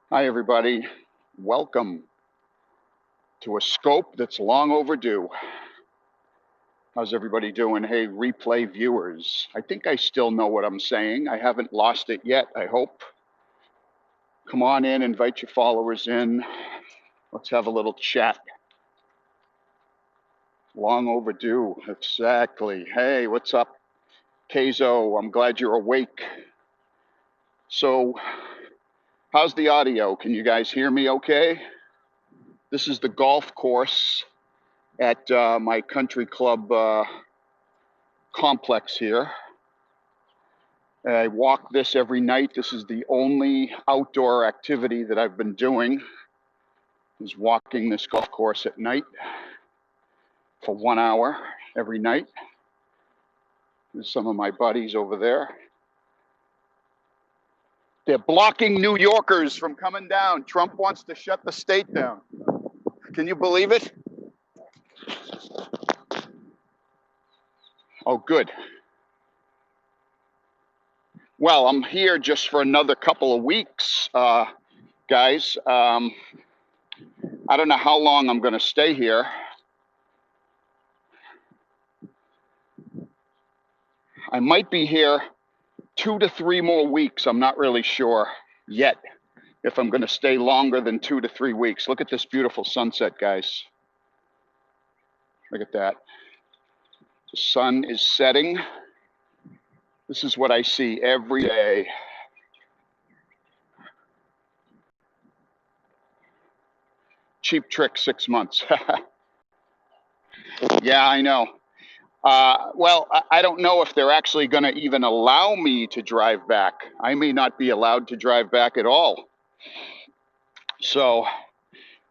Hi, everybody. Welcome to a scope that's long overdue. How's everybody doing? Hey, replay viewers. I think I still know what I'm saying. I haven't lost it yet, I hope. Come on in, invite your followers in. Let's have a little chat. Long overdue, exactly. Hey, what's up, Keizo? I'm glad you're awake. So, how's the audio? Can you guys hear me okay? This is the golf course at my country club complex here. I walk this every night. This is the only outdoor activity that I've been doing, is walking this golf course at night for 1 hour every night. There's some of my buddies over there. They're blocking New Yorkers from coming down. Trump wants to shut the state down. Can you believe it? Oh, good. Well, I'm here just for another couple of weeks, guys. I don't know how long I'm going to stay here. I might be here 2 to 3 more weeks. I'm not really sure yet if I'm going to stay longer than 2 to 3 weeks. Look at this beautiful sunset, guys. Look at that. The sun is setting. This is what I see every day. Cheap Trick 6 months. Yeah, I know. Well, I don't know if they're actually going to even allow me to drive back. I may not be allowed to drive back at all. So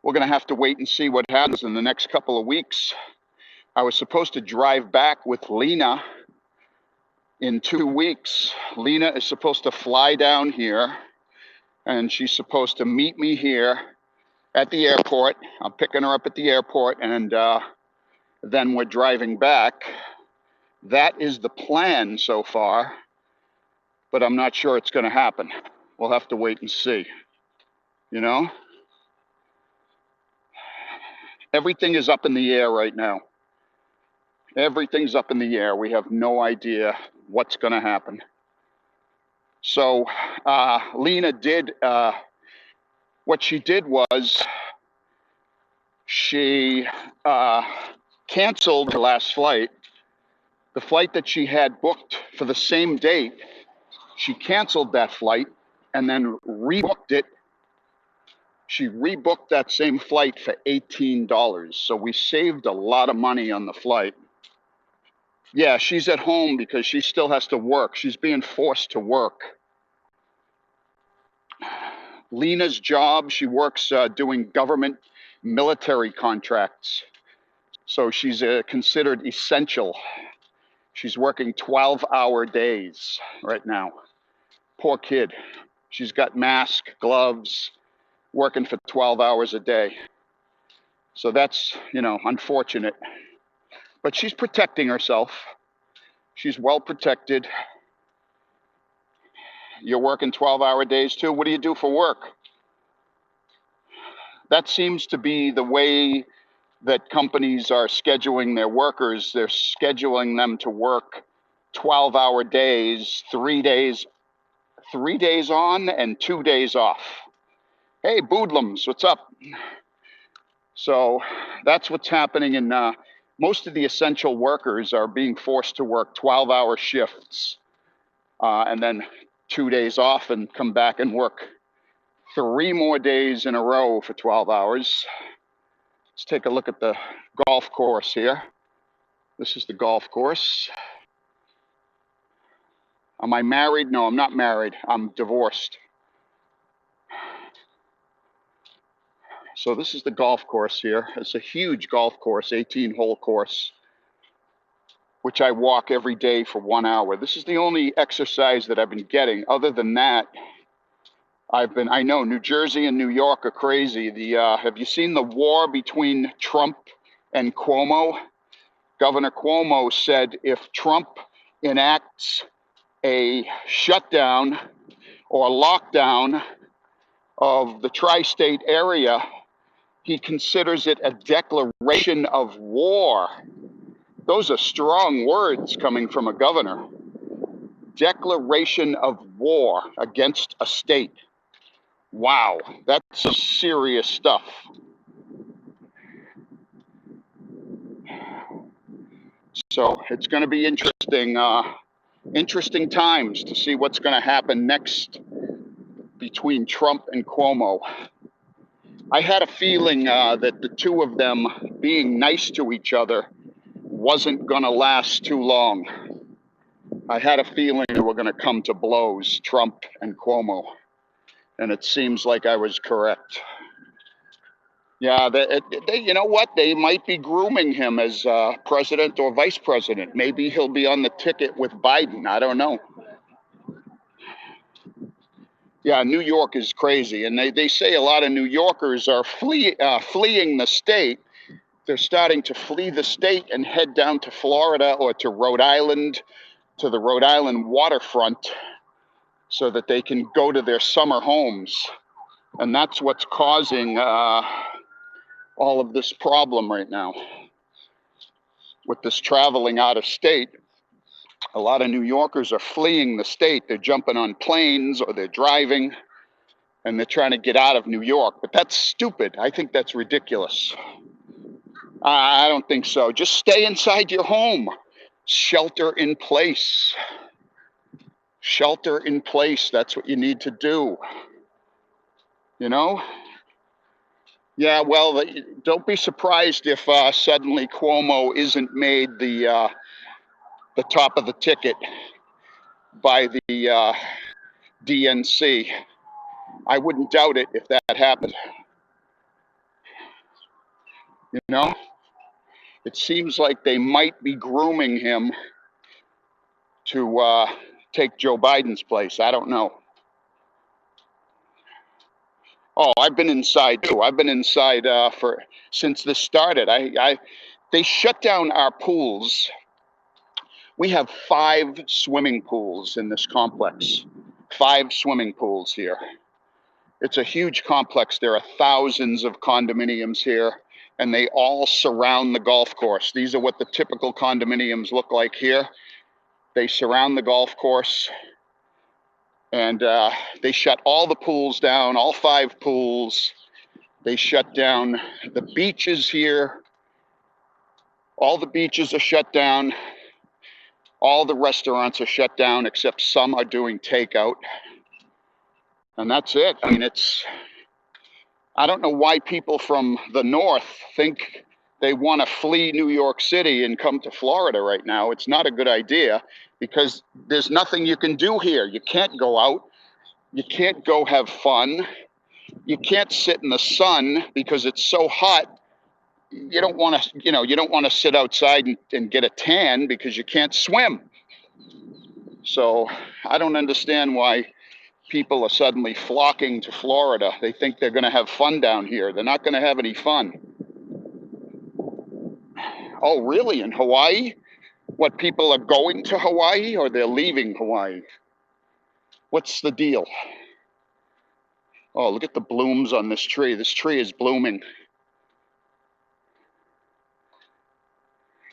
we're going to have to wait and see what happens in the next couple of weeks. I was supposed to drive back with Lena in 2 weeks. Lena is supposed to fly down here, and she's supposed to meet me here at the airport. I'm picking her up at the airport, and then we're driving back. That is the plan so far, but I'm not sure it's going to happen. We'll have to wait and see. You know? Everything is up in the air right now. Everything's up in the air. We have no idea what's going to happen. So Lena did, what she did was she canceled her last flight. The flight that she had booked for the same date, she canceled that flight and then rebooked it. She rebooked that same flight for $18. So we saved a lot of money on the flight. Yeah, she's at home because she still has to work. She's being forced to work. Lena's job, she works doing government military contracts. So she's considered essential. She's working 12-hour days right now. Poor kid. She's got mask, gloves, working for 12 hours a day. So that's, unfortunate. But she's protecting herself. She's well protected. You're working 12-hour days too? What do you do for work? That seems to be the way that companies are scheduling their workers. They're scheduling them to work 12-hour days, 3 days on and 2 days off. Hey, Boodlums, what's up? So that's what's happening, and most of the essential workers are being forced to work 12-hour shifts and then 2 days off and come back and work 3 more days in a row for 12 hours. Let's take a look at the golf course here. This is the golf course. Am I married? No, I'm not married. I'm divorced. So this is the golf course here. It's a huge golf course, 18-hole course, which I walk every day for 1 hour. This is the only exercise that I've been getting. Other than that, I know New Jersey and New York are crazy. Have you seen the war between Trump and Cuomo? Governor Cuomo said if Trump enacts a shutdown or lockdown, of the tri-state area, he considers it a declaration of war. Those are strong words coming from a governor. Declaration of war against a state. Wow, that's some serious stuff. So it's going to be interesting times to see what's going to happen next between Trump and Cuomo. I had a feeling that the two of them being nice to each other wasn't going to last too long. I had a feeling they were going to come to blows, Trump and Cuomo, and it seems like I was correct. Yeah, you know what? They might be grooming him as president or vice president. Maybe he'll be on the ticket with Biden. I don't know. Yeah, New York is crazy, and they say a lot of New Yorkers are fleeing the state. They're starting to flee the state and head down to Florida or to Rhode Island, to the Rhode Island waterfront, so that they can go to their summer homes. And that's what's causing all of this problem right now. With this traveling out of state, a lot of New Yorkers are fleeing the state. They're jumping on planes or they're driving and they're trying to get out of New York. But that's stupid. I think that's ridiculous. I don't think so. Just stay inside your home. Shelter in place. Shelter in place. That's what you need to do. You know? Yeah, well, don't be surprised if suddenly Cuomo isn't made the top of the ticket by the DNC. I wouldn't doubt it if that happened. You know, it seems like they might be grooming him to take Joe Biden's place. I don't know. Oh, I've been inside too. I've been inside since this started. They shut down our pools. We have 5 swimming pools in this complex. 5 swimming pools here. It's a huge complex. There are thousands of condominiums here, and they all surround the golf course. These are what the typical condominiums look like here. They surround the golf course, and they shut all the pools down, all 5 pools. They shut down the beaches here. All the beaches are shut down. All the restaurants are shut down, except some are doing takeout. And that's it. I mean, I don't know why people from the north think they want to flee New York City and come to Florida right now. It's not a good idea because there's nothing you can do here. You can't go out. You can't go have fun. You can't sit in the sun because it's so hot. You don't want to, you don't want to sit outside and get a tan because you can't swim. So I don't understand why people are suddenly flocking to Florida. They think they're going to have fun down here. They're not going to have any fun. Oh, really? In Hawaii? What, people are going to Hawaii or they're leaving Hawaii? What's the deal? Oh, look at the blooms on this tree. This tree is blooming.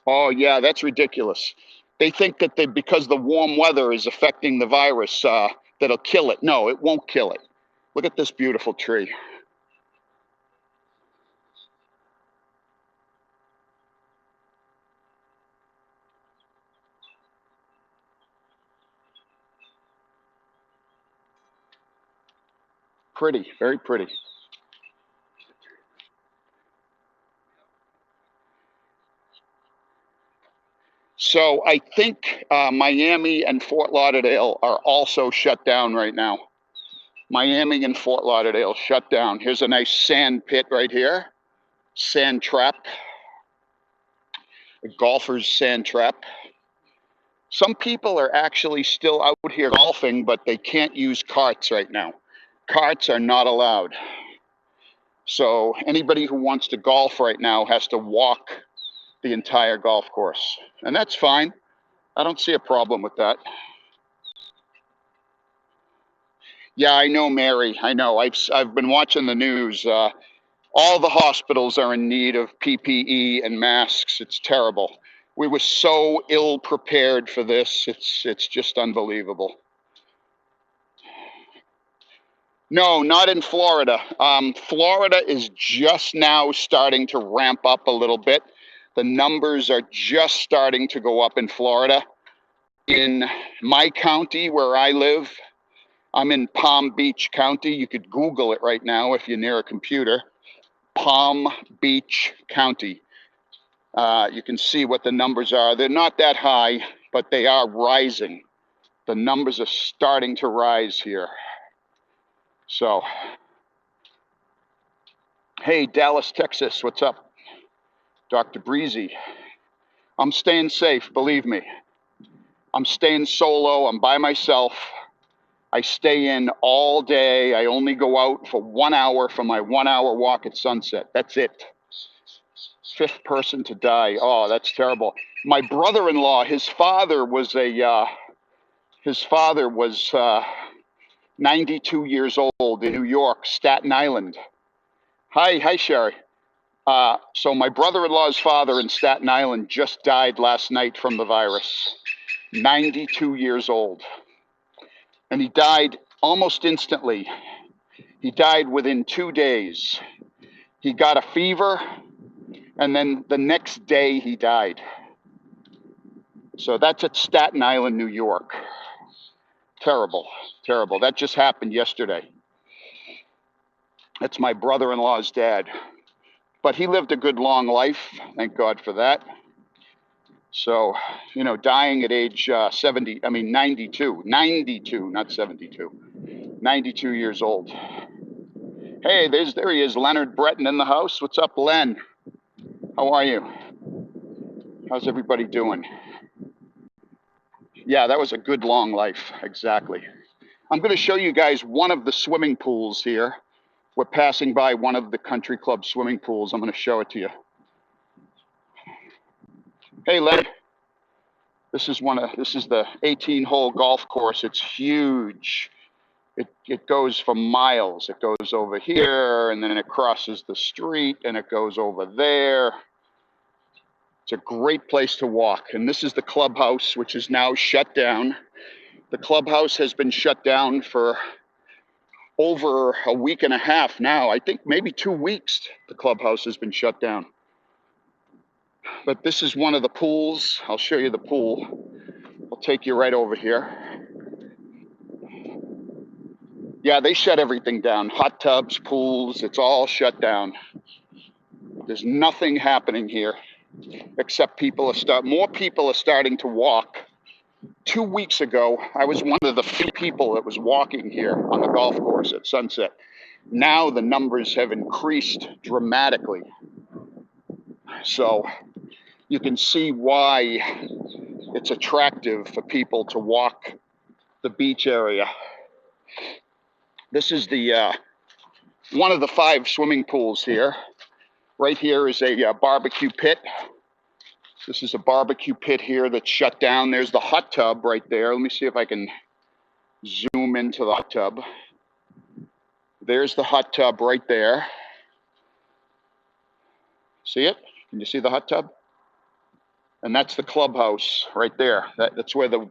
Oh, yeah, that's ridiculous. They think that because the warm weather is affecting the virus, that'll kill it. No, it won't kill it. Look at this beautiful tree. Pretty, very pretty. So I think Miami and Fort Lauderdale are also shut down right now. Miami and Fort Lauderdale shut down. Here's a nice sand pit right here. Sand trap. A golfer's sand trap. Some people are actually still out here golfing, but they can't use carts right now. Carts are not allowed. So anybody who wants to golf right now has to walk the entire golf course. And that's fine. I don't see a problem with that. Yeah, I know, Mary. I know. I've been watching the news. All the hospitals are in need of PPE and masks. It's terrible. We were so ill prepared for this. It's just unbelievable. No, not in Florida. Florida is just now starting to ramp up a little bit. The numbers are just starting to go up in Florida. In my county where I live, I'm in Palm Beach County. You could Google it right now if you're near a computer. Palm Beach County. You can see what the numbers are. They're not that high, but they are rising. The numbers are starting to rise here. So, hey, Dallas, Texas, what's up? Dr. Breezy. I'm staying safe, believe me. I'm staying solo. I'm by myself. I stay in all day. I only go out for 1 hour for my 1 hour walk at sunset. That's it. Fifth person to die. Oh, that's terrible. My brother-in-law, his father was 92 years old in New York, Staten Island. Hi, Sherry. So my brother-in-law's father in Staten Island just died last night from the virus. 92 years old. And he died almost instantly. He died within 2 days. He got a fever, and then the next day he died. So that's at Staten Island, New York. Terrible, terrible. That just happened yesterday. That's my brother-in-law's dad. But he lived a good long life. Thank God for that. So, dying at age 92, not 72, 92 years old. Hey, there he is, Leonard Breton in the house. What's up, Len? How are you? How's everybody doing? Yeah, that was a good long life, exactly. I'm going to show you guys one of the swimming pools here. We're passing by one of the country club swimming pools. I'm going to show it to you. Hey, Len. This is the 18-hole golf course. It's huge. It goes for miles. It goes over here, and then it crosses the street, and it goes over there. It's a great place to walk. And this is the clubhouse, which is now shut down. The clubhouse has been shut down for over a week and a half now. I think maybe 2 weeks the clubhouse has been shut down. But this is one of the pools. I'll show you the pool. I'll take you right over here. Yeah, they shut everything down. Hot tubs, pools, it's all shut down. There's nothing happening here except more people are starting to walk. 2 weeks ago, I was one of the few people that was walking here on the golf course at sunset. Now the numbers have increased dramatically. So you can see why it's attractive for people to walk the beach area. This is one of the 5 swimming pools here. Right here is a barbecue pit. This is a barbecue pit here that's shut down. There's the hot tub right there. Let me see if I can zoom into the hot tub. There's the hot tub right there. See it? Can you see the hot tub? And that's the clubhouse right there. That's where the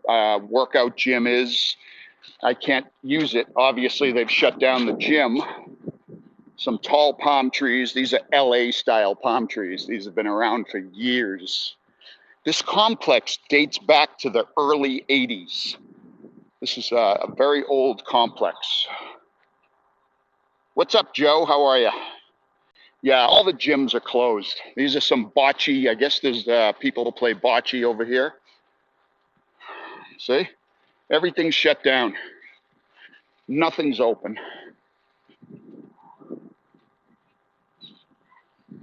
workout gym is. I can't use it. Obviously, they've shut down the gym. Some tall palm trees. These are LA style palm trees. These have been around for years. This complex dates back to the early 80s. This is a very old complex. What's up, Joe? How are you? Yeah, all the gyms are closed. These are some bocce. I guess there's people who play bocce over here. See? Everything's shut down. Nothing's open.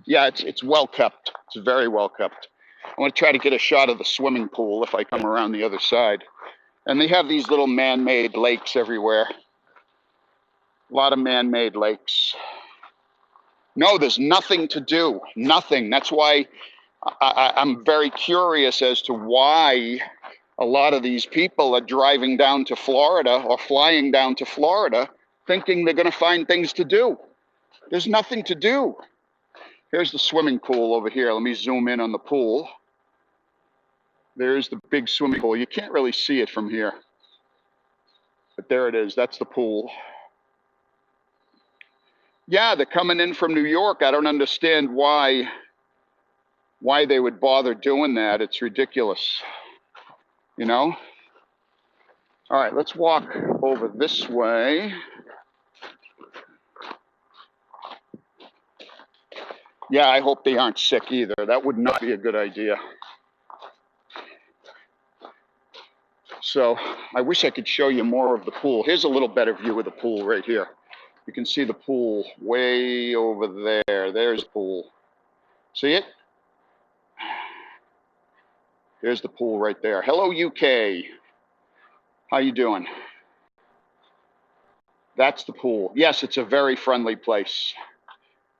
Yeah, it's well kept. It's very well kept. I want to try to get a shot of the swimming pool if I come around the other side. And they have these little man-made lakes everywhere. A lot of man-made lakes. No, there's nothing to do. Nothing. That's why I'm very curious as to why a lot of these people are driving down to Florida or flying down to Florida thinking they're going to find things to do. There's nothing to do. Here's the swimming pool over here. Let me zoom in on the pool. There's the big swimming pool. You can't really see it from here, but there it is. That's the pool. Yeah, they're coming in from New York. I don't understand why they would bother doing that. It's ridiculous, you know? All right, let's walk over this way. Yeah, I hope they aren't sick either. That would not be a good idea. So I wish I could show you more of the pool. Here's a little better view of the pool right here. You can see the pool way over there. There's the pool. See it? There's the pool right there. Hello, UK. How you doing? That's the pool. Yes, it's a very friendly place.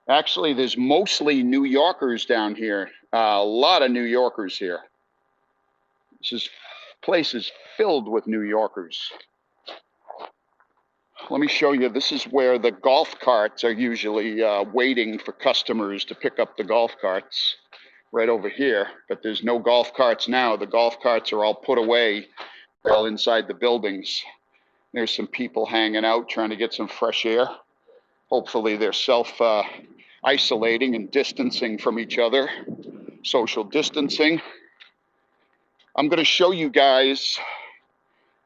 Actually, there's mostly New Yorkers down here. A lot of New Yorkers here. This place is filled with New Yorkers. Let me show you. This is where the golf carts are usually waiting for customers to pick up the golf carts. Right over here, but there's no golf carts now. The golf carts are all put away. They're all inside the buildings. There's some people hanging out trying to get some fresh air. Hopefully they're self-isolating and distancing from each other. Social distancing. I'm going to show you guys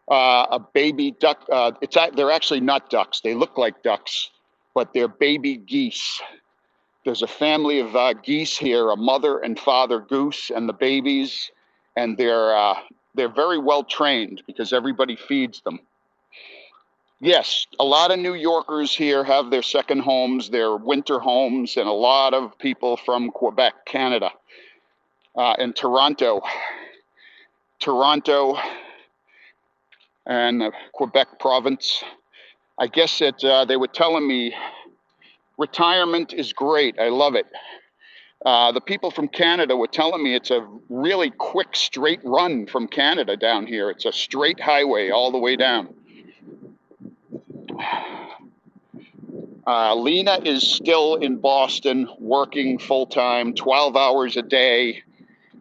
a baby duck. They're actually not ducks. They look like ducks, but they're baby geese. There's a family of geese here, a mother and father goose and the babies, and they're very well trained because everybody feeds them. Yes, a lot of New Yorkers here have their second homes, their winter homes, and a lot of people from Quebec, Canada, and Toronto, and Quebec province. I guess that they were telling me retirement is great. I love it. The people from Canada were telling me it's a really quick, straight run from Canada down here. It's a straight highway all the way down. Lena is still in Boston working full-time, 12 hours a day.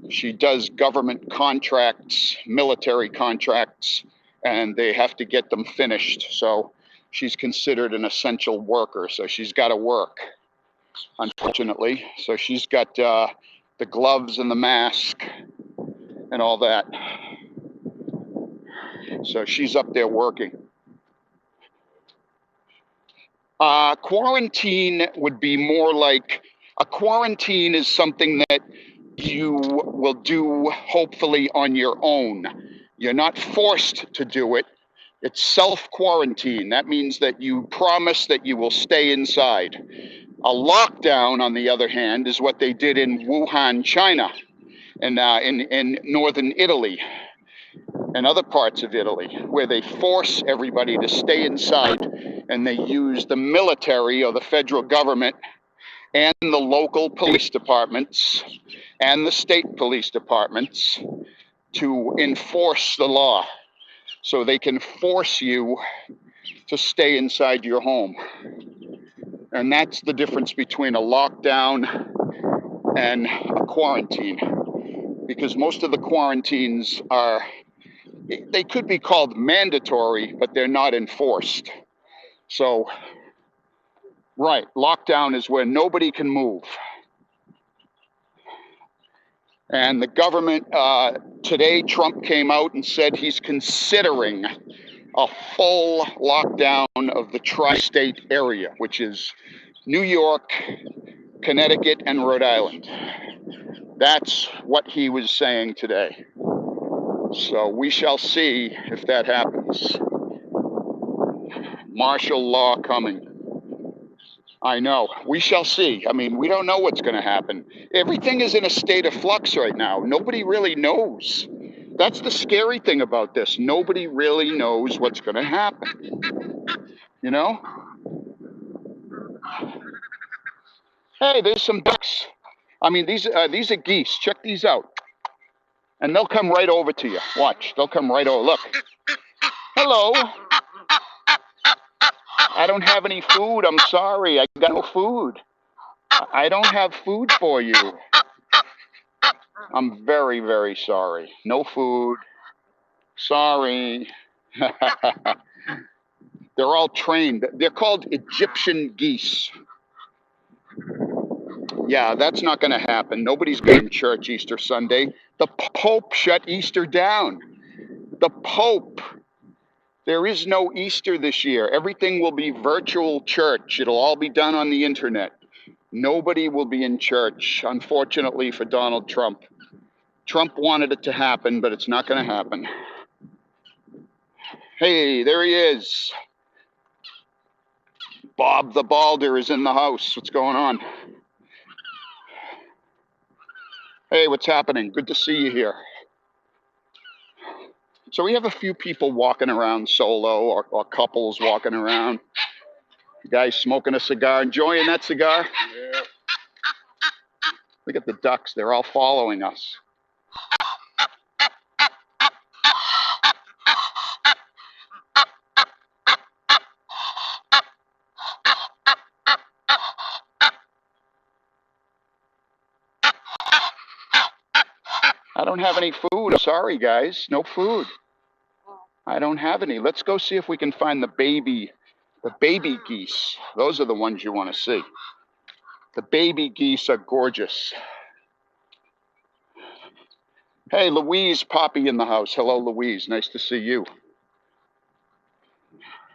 She does government contracts, military contracts, and they have to get them finished. So she's considered an essential worker, so she's got to work, unfortunately. So she's got the gloves and the mask and all that. So she's up there working. Quarantine would be more like, a quarantine is something that you will do hopefully on your own. You're not forced to do it. It's self-quarantine. That means that you promise that you will stay inside. A lockdown, on the other hand, is what they did in Wuhan, China, and in northern Italy and other parts of Italy, where they force everybody to stay inside, and they use the military or the federal government and the local police departments and the state police departments to enforce the law. So they can force you to stay inside your home. And that's the difference between a lockdown and a quarantine. Because most of the quarantines they could be called mandatory, but they're not enforced. So, right, lockdown is where nobody can move. And the government, today Trump came out and said he's considering a full lockdown of the tri-state area, which is New York, Connecticut, and Rhode Island. That's what he was saying today. So we shall see if that happens. Martial law coming. I know. We shall see. I mean, we don't know what's going to happen. Everything is in a state of flux right now. Nobody really knows. That's the scary thing about this. Nobody really knows what's going to happen. You know? Hey, there's some ducks. I mean, these are geese. Check these out. And they'll come right over to you. Watch, they'll come right over. Look. Hello. I don't have any food. I'm sorry. I got no food. I don't have food for you. I'm very, very sorry. No food. Sorry. They're all trained. They're called Egyptian geese. Yeah, that's not going to happen. Nobody's going to church Easter Sunday. The Pope shut Easter down. The Pope. There is no Easter this year. Everything will be virtual church. It'll all be done on the internet. Nobody will be in church, unfortunately for Donald Trump. Trump wanted it to happen, but it's not going to happen. Hey, there he is. Bob the Balder is in the house. What's going on? Hey, what's happening? Good to see you here. So we have a few people walking around solo or couples walking around. The guy's smoking a cigar, enjoying that cigar. Yeah. Look at the ducks. They're all following us. I don't have any food. I'm sorry, guys. No food. I don't have any. Let's go see if we can find the baby geese. Those are the ones you want to see. The baby geese are gorgeous. Hey, Louise Poppy in the house. Hello, Louise. Nice to see you.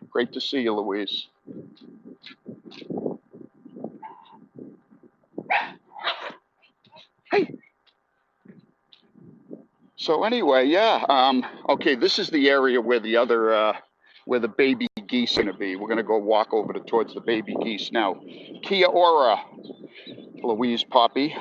Great to see you, Louise. Hey. So anyway, yeah. Okay, this is the area where the other, where the baby geese are going to be. We're going to go walk over towards the baby geese now. Kia ora, Louise Poppy.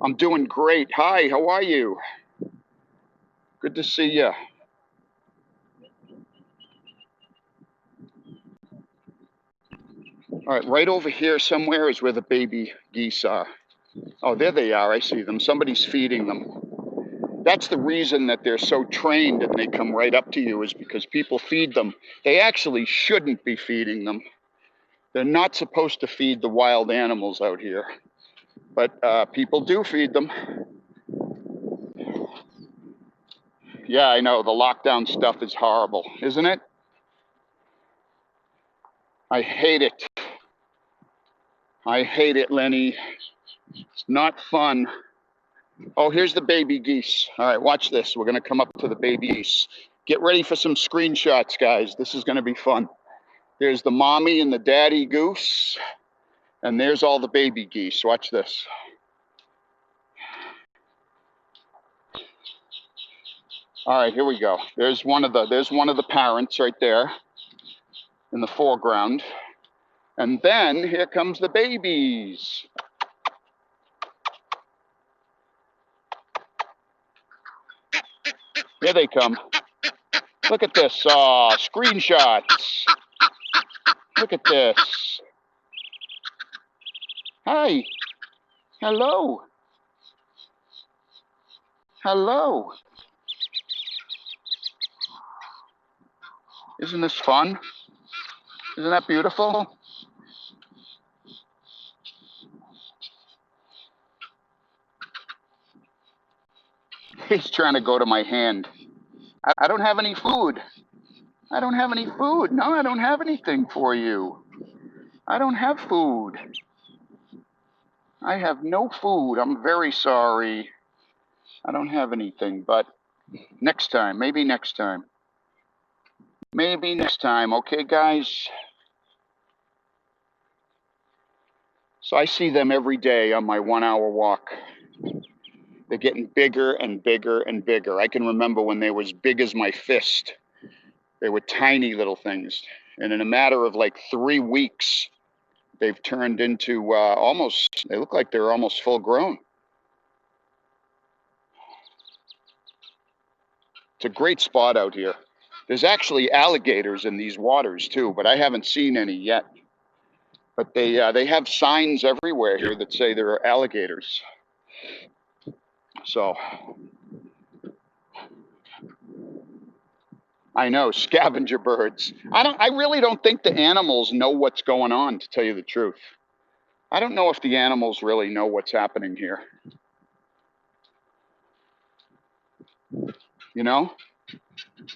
I'm doing great. Hi, how are you? Good to see you. All right, right over here somewhere is where the baby geese are. Oh, there they are. I see them. Somebody's feeding them. That's the reason that they're so trained and they come right up to you, is because people feed them. They actually shouldn't be feeding them. They're not supposed to feed the wild animals out here, but people do feed them. Yeah, I know. The lockdown stuff is horrible, isn't it? I hate it. I hate it, Lenny. It's not fun. Oh, here's the baby geese. All right, watch this. We're going to come up to the baby geese. Get ready for some screenshots, guys. This is going to be fun. There's the mommy and the daddy goose, and there's all the baby geese. Watch this. All right, here we go. There's one of the parents right there in the foreground. And then here comes the babies. Here they come. Look at this. Screenshots. Look at this. Hi. Hello. Hello. Isn't this fun? Isn't that beautiful? He's trying to go to my hand. I don't have any food. I don't have any food. No, I don't have anything for you. I don't have food. I have no food. I'm very sorry. I don't have anything, but next time, maybe next time. Maybe next time, okay, guys? So I see them every day on my 1-hour walk. They're getting bigger and bigger and bigger. I can remember when they were as big as my fist. They were tiny little things. And in a matter of like 3 weeks, they've turned into they look like they're almost full grown. It's a great spot out here. There's actually alligators in these waters too, but I haven't seen any yet. But they have signs everywhere here that say there are alligators. So I know, scavenger birds. I really don't think the animals know what's going on, to tell you the truth. I don't know if the animals really know what's happening here. You know?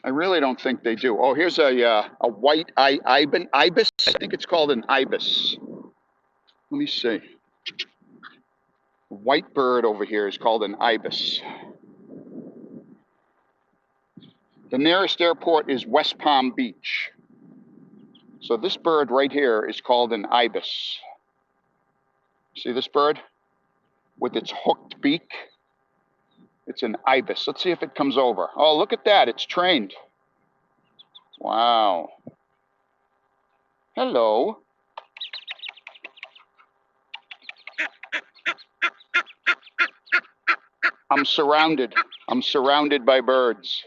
I really don't think they do. Oh, here's a white ibis. I think it's called an ibis. Let me see. A white bird over here is called an ibis. The nearest airport is West Palm Beach. So this bird right here is called an ibis. See this bird with its hooked beak? It's an ibis. Let's see if it comes over. Oh, look at that. It's trained. Wow. Hello. I'm surrounded. I'm surrounded by birds.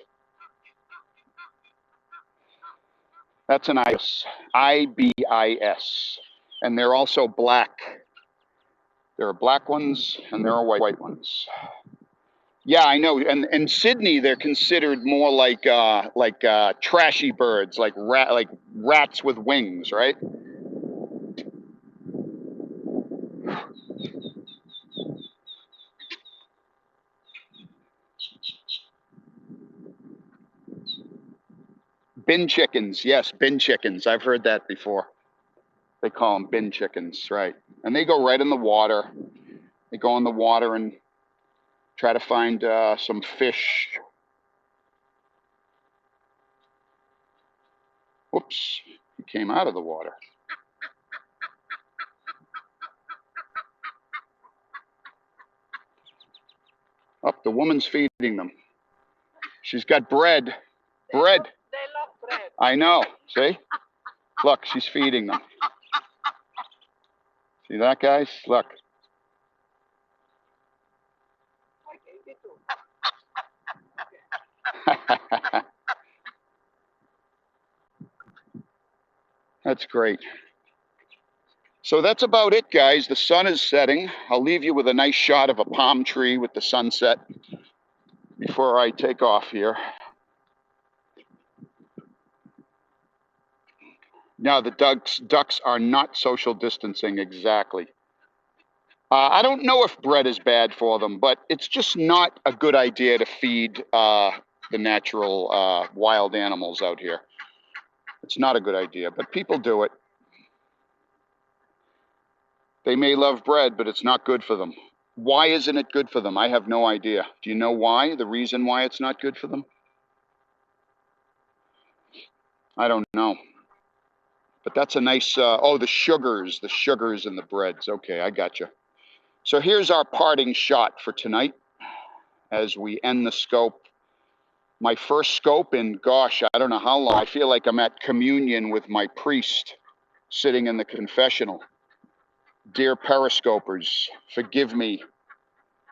That's an ibis. IBIS. And they're also black. There are black ones and there are white ones. Yeah, I know. And in Sydney, they're considered more like trashy birds, like rats with wings, right? Bin chickens, yes, bin chickens. I've heard that before. They call them bin chickens, right? And they go right in the water. They go in the water and try to find some fish. Whoops, he came out of the water. Oh, the woman's feeding them. She's got bread. Bread. They love bread. I know. See? Look, she's feeding them. See that, guys? Look. That's great. So that's about it, guys. The sun is setting. I'll leave you with a nice shot of a palm tree with the sunset before I take off here. Now, the ducks are not social distancing exactly. I don't know if bread is bad for them, but it's just not a good idea to feed the natural wild animals out here. It's not a good idea, but people do it. They may love bread, but it's not good for them. Why isn't it good for them? I have no idea. Do you know why? The reason why it's not good for them? I don't know. But that's a nice, oh, the sugars in the breads. Okay, I got you. So here's our parting shot for tonight as we end the scope. My first scope in, gosh, I don't know how long. I feel like I'm at communion with my priest sitting in the confessional. Dear Periscopers, forgive me.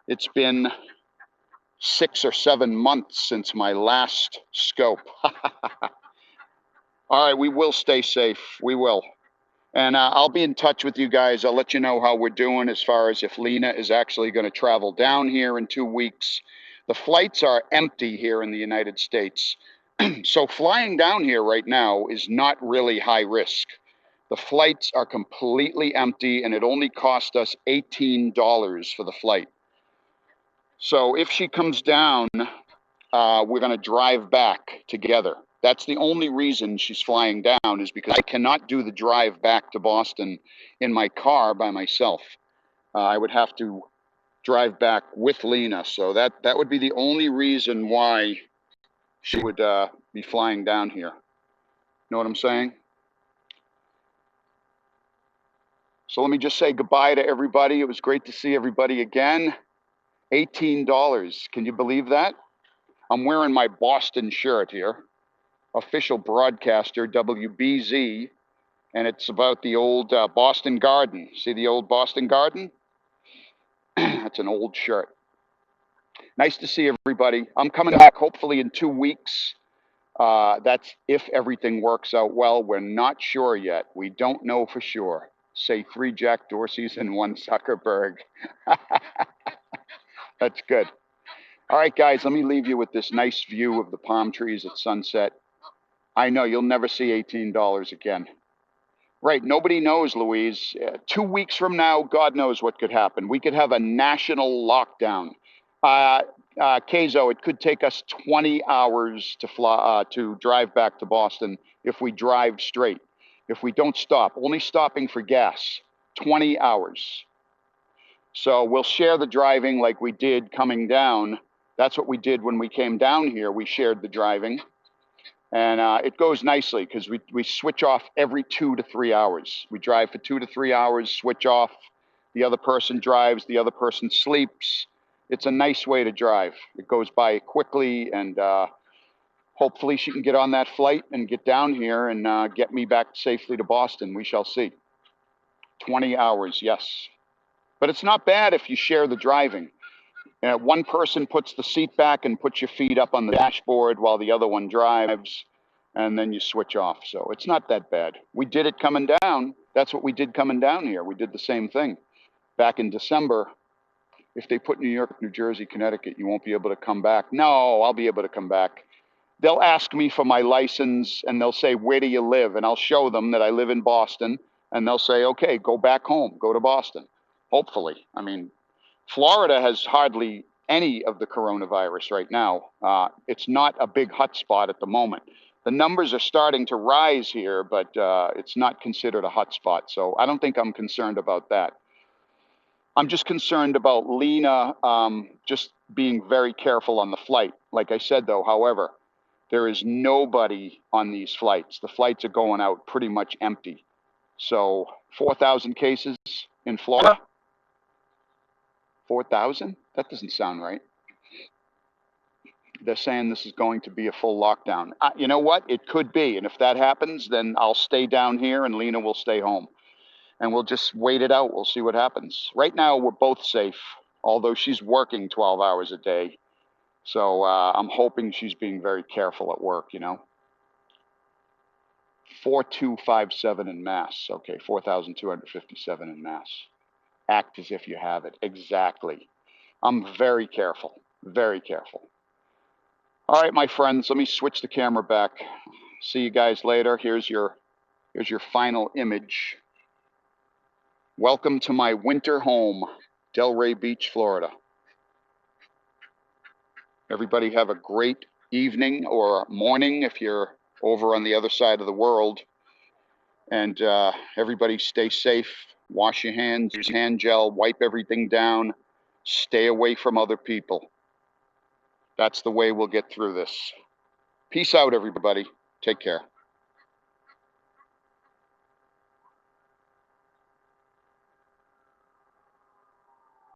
It's been 6 or 7 months since my last scope. All right, we will stay safe. We will. And I'll be in touch with you guys. I'll let you know how we're doing as far as if Lena is actually going to travel down here in 2 weeks. The flights are empty here in the United States. So flying down here right now is not really high risk. The flights are completely empty and it only cost us $18 for the flight. So if she comes down, we're going to drive back together. That's the only reason she's flying down, is because I cannot do the drive back to Boston in my car by myself. I would have to drive back with Lena. So that would be the only reason why she would be flying down here. Know what I'm saying? So let me just say goodbye to everybody. It was great to see everybody again. $18. Can you believe that? I'm wearing my Boston shirt here. Official broadcaster, WBZ. And it's about the old Boston Garden. See the old Boston Garden? That's an old shirt. Nice to see everybody. I'm coming back hopefully in 2 weeks. That's if everything works out well. We're not sure yet. We don't know for sure. say 3 Jack Dorseys and 1 Zuckerberg. That's good. All right, guys, let me leave you with this nice view of the palm trees at sunset. I know you'll never see $18 again. Right, nobody knows, Louise. 2 weeks from now, God knows what could happen. We could have a national lockdown. Keizo, it could take us 20 hours to fly to drive back to Boston if we drive straight. If we don't stop, only stopping for gas, 20 hours. So we'll share the driving like we did coming down. That's what we did when we came down here. We shared the driving. And it goes nicely because we switch off every 2 to 3 hours. We drive for 2 to 3 hours, switch off. The other person drives, the other person sleeps. It's a nice way to drive. It goes by quickly, and hopefully she can get on that flight and get down here and get me back safely to Boston. We shall see. 20 hours, yes. But it's not bad if you share the driving. One person puts the seat back and puts your feet up on the dashboard while the other one drives, and then you switch off. So it's not that bad. We did it coming down. That's what we did coming down here. We did the same thing. Back in December, if they put New York, New Jersey, Connecticut, you won't be able to come back. No, I'll be able to come back. They'll ask me for my license, and they'll say, where do you live? And I'll show them that I live in Boston, and they'll say, okay, go back home, go to Boston. Hopefully. I mean, Florida has hardly any of the coronavirus right now. It's not a big hotspot at the moment. The numbers are starting to rise here, but it's not considered a hotspot. So I don't think I'm concerned about that. I'm just concerned about Lena just being very careful on the flight. Like I said, though, however, there is nobody on these flights. The flights are going out pretty much empty. So 4,000 cases in Florida. 4,000? That doesn't sound right. They're saying this is going to be a full lockdown. You know what? It could be. And if that happens, then I'll stay down here and Lena will stay home. And we'll just wait it out. We'll see what happens. Right now, we're both safe, although she's working 12 hours a day. So I'm hoping she's being very careful at work, you know. 4,257 in Mass. Okay, 4,257 in Mass. Act as if you have it. Exactly. I'm very careful, very careful. All right, my friends, let me switch the camera back. See you guys later. Here's your final image. Welcome to my winter home, Delray Beach, Florida. Everybody have a great evening or morning if you're over on the other side of the world. And everybody stay safe. Wash your hands, use hand gel, wipe everything down. Stay away from other people. That's the way we'll get through this. Peace out, everybody. Take care.